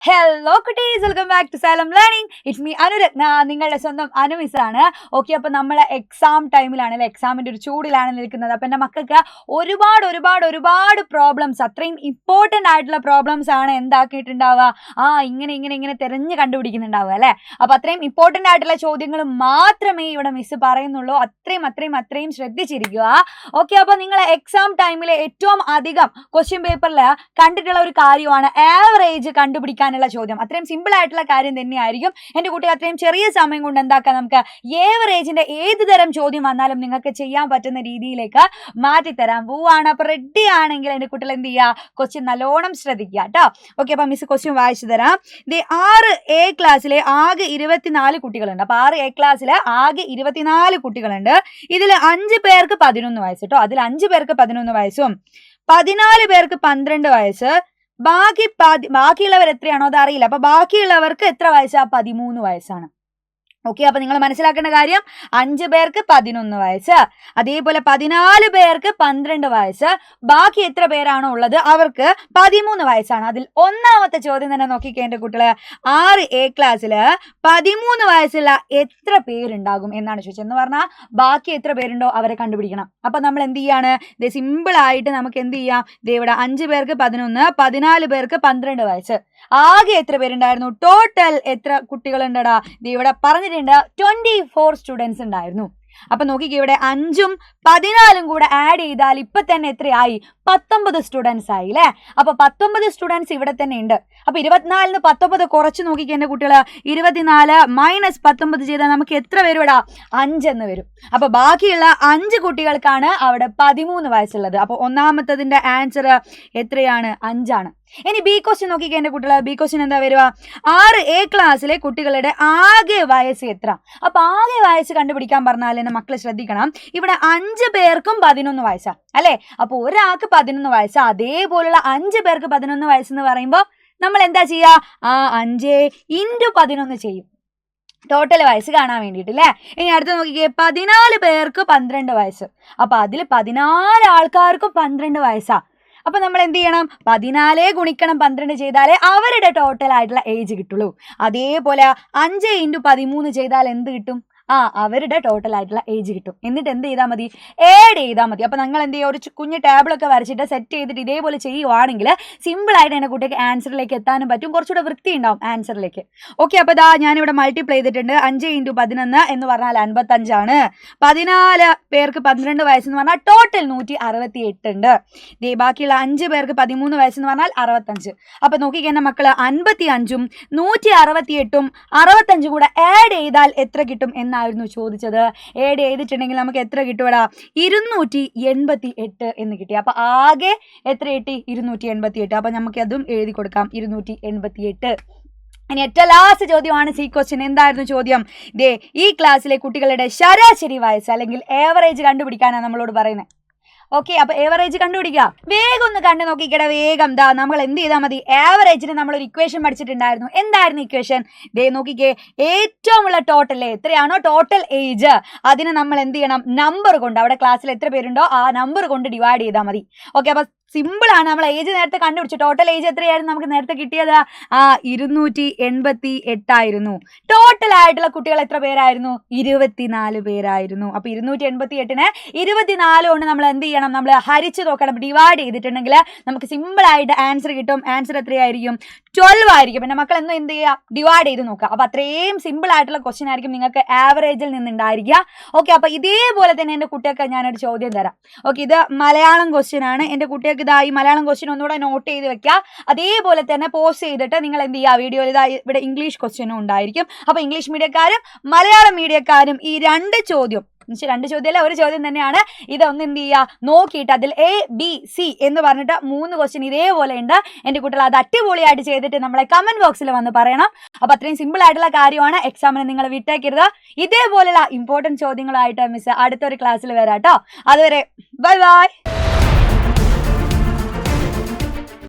Hello കുട്ടീസ്, welcome back to Xylem learning. It's me Anuratna, നിങ്ങളുടെ സ്വന്തം അനുമിസ് ആണ്. ഓക്കെ, അപ്പോൾ നമ്മൾ എക്സാം ടൈമിലാണ്, അല്ലെ, എക്സാമിൻ്റെ ഒരു ചൂടിലാണ് നിൽക്കുന്നത്. അപ്പം എൻ്റെ മക്കൾക്ക് ഒരുപാട് പ്രോബ്ലംസ്, അത്രയും ഇമ്പോർട്ടൻ്റ് ആയിട്ടുള്ള പ്രോബ്ലംസ് ആണ് എന്താക്കിയിട്ടുണ്ടാവുക, ഇങ്ങനെ തിരഞ്ഞ് കണ്ടുപിടിക്കുന്നുണ്ടാവുക, അല്ലേ. അപ്പോൾ അത്രയും ഇമ്പോർട്ടൻ്റ് ആയിട്ടുള്ള ചോദ്യങ്ങൾ മാത്രമേ ഇവിടെ മിസ് പറയുന്നുള്ളൂ. അത്രയും ശ്രദ്ധിച്ചിരിക്കുക. ഓക്കെ, അപ്പോൾ നിങ്ങൾ എക്സാം ടൈമിൽ ഏറ്റവും അധികം ക്വസ്റ്റ്യൻ പേപ്പറിൽ കണ്ടിട്ടുള്ള ഒരു കാര്യമാണ് ആവറേജ് കണ്ടുപിടിക്കാൻ ചോദ്യം. അത്രയും സിമ്പിൾ ആയിട്ടുള്ള കാര്യം തന്നെയായിരിക്കും. എന്റെ കുട്ടി അത്രയും ചെറിയ സമയം കൊണ്ട് എന്താക്കാം, നമുക്ക് ഏവറേജിന്റെ ഏത് തരം ചോദ്യം വന്നാലും നിങ്ങൾക്ക് ചെയ്യാൻ പറ്റുന്ന രീതിയിലേക്ക് മാറ്റിത്തരാൻ പോവാണ്. അപ്പൊ റെഡി ആണെങ്കിൽ എന്റെ കുട്ടികൾ എന്ത് ചെയ്യുക, ക്വസ്റ്റ്യൻ നല്ലോണം ശ്രദ്ധിക്കുക കേട്ടോ. ഓക്കെ, അപ്പൊ മിസ് ക്വസ്റ്റ്യൻ വായിച്ചു തരാം. 6A ക്ലാസ്സിലെ ആകെ 24 കുട്ടികളുണ്ട്. അപ്പൊ 6A ക്ലാസ്സിലെ ആകെ 24 കുട്ടികളുണ്ട്. ഇതിൽ 5 പേർക്ക് 11 വയസ്സ് കേട്ടോ. അതിൽ 5 പേർക്ക് 11 വയസ്സും 14 പേർക്ക് 12 വയസ്സ്. ബാക്കിയുള്ളവർ എത്രയാണോ അത് അറിയില്ല. അപ്പൊ ബാക്കിയുള്ളവർക്ക് എത്ര വയസ്സാ? 13 വയസ്സാണ്. ഓക്കെ, അപ്പൊ നിങ്ങൾ മനസ്സിലാക്കേണ്ട കാര്യം, 5 പേർക്ക് 11 വയസ്സ്, അതേപോലെ 14 പേർക്ക് 12 വയസ്സ്, ബാക്കി എത്ര പേരാണോ ഉള്ളത് അവർക്ക് 13 വയസ്സാണ്. അതിൽ ഒന്നാമത്തെ ചോദ്യം തന്നെ നോക്കിക്കേണ്ട കുട്ടികളെ, 6A ക്ലാസ്സില് 13 വയസ്സുള്ള എത്ര പേരുണ്ടാകും എന്നാണ് ചോദിച്ചത്. എന്ന് പറഞ്ഞാൽ ബാക്കി എത്ര പേരുണ്ടോ അവരെ കണ്ടുപിടിക്കണം. അപ്പൊ നമ്മൾ എന്ത് ചെയ്യാണ്, ഇത് സിമ്പിൾ ആയിട്ട് നമുക്ക് എന്ത് ചെയ്യാം, ഇവിടെ 5 പേർക്ക് 11, 14 പേർക്ക് 12 വയസ്സ്, ആകെ എത്ര പേരുണ്ടായിരുന്നു, ടോട്ടൽ എത്ര കുട്ടികളുണ്ടടാ, ഇവിടെ പറഞ്ഞിട്ടുണ്ട് 24 സ്റ്റുഡൻസ് ഉണ്ടായിരുന്നു. അപ്പൊ നോക്കിക്കേ, ഇവിടെ 5ഉം 14ഉം കൂടെ ആഡ് ചെയ്താൽ ഇപ്പൊ തന്നെ എത്രയായി, 19 സ്റ്റുഡൻസ് ആയി, അല്ലെ. അപ്പൊ 19 സ്റ്റുഡൻസ് ഇവിടെ തന്നെ ഉണ്ട്. അപ്പൊ 24-ന് 19 കുറച്ച് നോക്കിക്കേ എന്റെ കുട്ടികള്, 24 - 19 ചെയ്താൽ നമുക്ക് എത്ര വരും ഇടാ, 5 എന്ന് വരും. അപ്പൊ ബാക്കിയുള്ള 5 കുട്ടികൾക്കാണ് അവിടെ 13 വയസ്സുള്ളത്. അപ്പൊ ഒന്നാമത്തതിന്റെ ആൻസർ എത്രയാണ്, 5 ആണ്. ഇനി ബി ക്വസ്റ്റ്യൻ നോക്കിക്കേ എന്റെ കുട്ടികളെ, ബി ക്വസ്റ്റ്യൻ എന്താ വരുക, 6A ക്ലാസ്സിലെ കുട്ടികളുടെ ആകെ വയസ്സ് എത്ര. അപ്പൊ ആകെ വയസ്സ് കണ്ടുപിടിക്കാൻ പറഞ്ഞാൽ എന്റെ മക്കളെ ശ്രദ്ധിക്കണം, ഇവിടെ 5 പേർക്കും 11 വയസ്സാ, അല്ലെ. അപ്പൊ ഒരാൾക്ക് 11 വയസ്സ്, അതേപോലുള്ള 5 പേർക്ക് 11 വയസ്സെന്ന് പറയുമ്പോൾ നമ്മൾ എന്താ ചെയ്യുക, 5 × 11 ചെയ്യും, ടോട്ടൽ വയസ്സ് കാണാൻ വേണ്ടിയിട്ട്, അല്ലേ. ഇനി അടുത്ത് നോക്കിക്കേ, 14 പേർക്ക് 12 വയസ്സ്. അപ്പൊ അതിൽ 14 ആൾക്കാർക്കും 12 വയസ്സാ. അപ്പൊ നമ്മൾ എന്ത് ചെയ്യണം, 14 × 12 ചെയ്താലേ അവരുടെ ടോട്ടൽ ആയിട്ടുള്ള ഏജ് കിട്ടുള്ളൂ. അതേപോലെ 5 × 13 ചെയ്താൽ എന്ത് കിട്ടും, അവരുടെ ടോട്ടൽ ആയിട്ടുള്ള ഏജ് കിട്ടും. എന്നിട്ട് എന്ത് ചെയ്താൽ മതി, ആഡ് ചെയ്താൽ മതി. അപ്പൊ നിങ്ങൾ എന്ത് ചെയ്യുക, ഒരു കുഞ്ഞ് ടേബിളൊക്കെ വരച്ചിട്ട് സെറ്റ് ചെയ്തിട്ട് ഇതേപോലെ ചെയ്യുവാണെങ്കിൽ സിമ്പിൾ ആയിട്ട് എൻ്റെ കുട്ടിക്ക് ആൻസറിലേക്ക് എത്താനും പറ്റും, കുറച്ചുകൂടെ വൃത്തി ഉണ്ടാവും ആൻസറിലേക്ക്. ഓക്കെ, അപ്പൊ ഞാനിവിടെ മൾട്ടിപ്ലൈ ചെയ്തിട്ടുണ്ട്. 5 × 11 എന്ന് പറഞ്ഞാൽ 55 ആണ്. 14 പേർക്ക് 12 വയസ്സെന്ന് പറഞ്ഞാൽ ടോട്ടൽ 168 ഉണ്ട്. ബാക്കിയുള്ള 5 പേർക്ക് 13 വയസ്സെന്ന് പറഞ്ഞാൽ 65. അപ്പൊ നോക്കിക്കഴിഞ്ഞാൽ മക്കള് 55ഉം 168ഉം 65 കൂടെ ആഡ് ചെയ്താൽ എത്ര കിട്ടും എന്നായിരുന്നു ചോദിച്ചത്. ആഡ് ചെയ്തിട്ടുണ്ടെങ്കിൽ നമുക്ക് എത്ര കിട്ടുവടാ, 288 എന്ന് കിട്ടി. അപ്പൊ ആകെ എത്ര കിട്ടി, 288. അപ്പൊ നമുക്ക് അതും എഴുതി കൊടുക്കാം, 288. ഇനി ഏറ്റവും ലാസ്റ്റ് ചോദ്യമാണ് സി ക്വസ്റ്റ്യൻ. എന്തായിരുന്നു ചോദ്യം, ഈ ക്ലാസ്സിലെ കുട്ടികളുടെ ശരാശരി വയസ്സ് അല്ലെങ്കിൽ ഏവറേജ് കണ്ടുപിടിക്കാനാണ് നമ്മളോട് പറയുന്നത്. ഓക്കെ, അപ്പൊ ഏവറേജ് കണ്ടുപിടിക്കുക. വേഗം ഒന്ന് കണ്ടു നോക്കിക്കട, വേഗം നമ്മൾ എന്ത് ചെയ്താൽ മതി, ആവറേജിന് നമ്മളൊരു ഇക്വേഷൻ പഠിച്ചിട്ടുണ്ടായിരുന്നു. എന്തായിരുന്നു ഇക്വേഷൻ, നോക്കിക്കേ, ഏറ്റവും ഉള്ള ടോട്ടൽ എത്രയാണോ ടോട്ടൽ ഏജ്, അതിന് നമ്മൾ എന്ത് ചെയ്യണം, നമ്പർ കൊണ്ട്, അവിടെ ക്ലാസ്സിൽ എത്ര പേരുണ്ടോ ആ നമ്പർ കൊണ്ട് ഡിവൈഡ് ചെയ്താൽ മതി. ഓക്കെ, അപ്പൊ സിമ്പിൾ ആണ്. നമ്മൾ ഏജ് നേരത്തെ കണ്ടുപിടിച്ചു. ടോട്ടൽ ഏജ് എത്രയായിരുന്നു നമുക്ക് നേരത്തെ കിട്ടിയത്, 288 ആയിരുന്നു. ടോട്ടൽ ആയിട്ടുള്ള കുട്ടികൾ എത്ര പേരായിരുന്നു, 24 പേരായിരുന്നു. അപ്പൊ 288-നെ 24 കൊണ്ട് നമ്മൾ എന്ത് ചെയ്യണം, നമ്മൾ ഹരിച്ചു നോക്കണം. ഡിവൈഡ് ചെയ്തിട്ടുണ്ടെങ്കിൽ നമുക്ക് സിമ്പിൾ ആയിട്ട് ആൻസർ കിട്ടും. ആൻസർ എത്രയായിരിക്കും, 12 ആയിരിക്കും. പിന്നെ മക്കൾ എന്നും എന്ത് ചെയ്യുക, ഡിവൈഡ് ചെയ്ത് നോക്കുക. അപ്പൊ അത്രയും സിമ്പിൾ ആയിട്ടുള്ള ക്വസ്റ്റ്യൻ ആയിരിക്കും നിങ്ങൾക്ക് ആവറേജിൽ നിന്നുണ്ടായിരിക്കുക. ഓക്കെ, അപ്പൊ ഇതേപോലെ തന്നെ എൻ്റെ കുട്ടികൾക്ക് ഞാനൊരു ചോദ്യം തരാം. ഓക്കെ, ഇത് മലയാളം ക്വസ്റ്റ്യൻ ആണ്. എൻ്റെ കുട്ടികൾക്ക് ഈ മലയാളം ക്വസ്റ്റ്യൻ ഒന്നുകൂടെ നോട്ട് ചെയ്ത് വെക്കുക. അതേപോലെ തന്നെ പോസ്റ്റ് ചെയ്തിട്ട് നിങ്ങൾ എന്ത് ചെയ്യുക, വീഡിയോയിൽ ഇവിടെ ഇംഗ്ലീഷ് ക്വസ്റ്റ്യനും ഉണ്ടായിരിക്കും. അപ്പൊ ഇംഗ്ലീഷ് മീഡിയക്കാരും മലയാളം മീഡിയക്കാരും ഈ 2 ചോദ്യം, 2 ചോദ്യമല്ല, ഒരു ചോദ്യം തന്നെയാണ്. ഇതൊന്ന് എന്ത് ചെയ്യുക, നോക്കിയിട്ട് അതിൽ ABC എന്ന് പറഞ്ഞിട്ട് 3 ക്വസ്റ്റ്യൻ ഇതേപോലെ ഉണ്ട്. എൻ്റെ കുട്ടികൾ അത് അടിപൊളിയായിട്ട് ചെയ്തിട്ട് നമ്മളെ കമന്റ് ബോക്സിൽ വന്ന് പറയണം. അപ്പൊ അത്രയും സിമ്പിൾ ആയിട്ടുള്ള കാര്യമാണ്. എക്സാമിന് നിങ്ങൾ വിട്ടേക്കരുത്. ഇതേപോലെയുള്ള ഇമ്പോർട്ടൻറ്റ് ചോദ്യങ്ങളായിട്ട് മിസ് അടുത്തൊരു ക്ലാസ്സിൽ വരാം കേട്ടോ. അതുവരെ ബൈ ബൈ.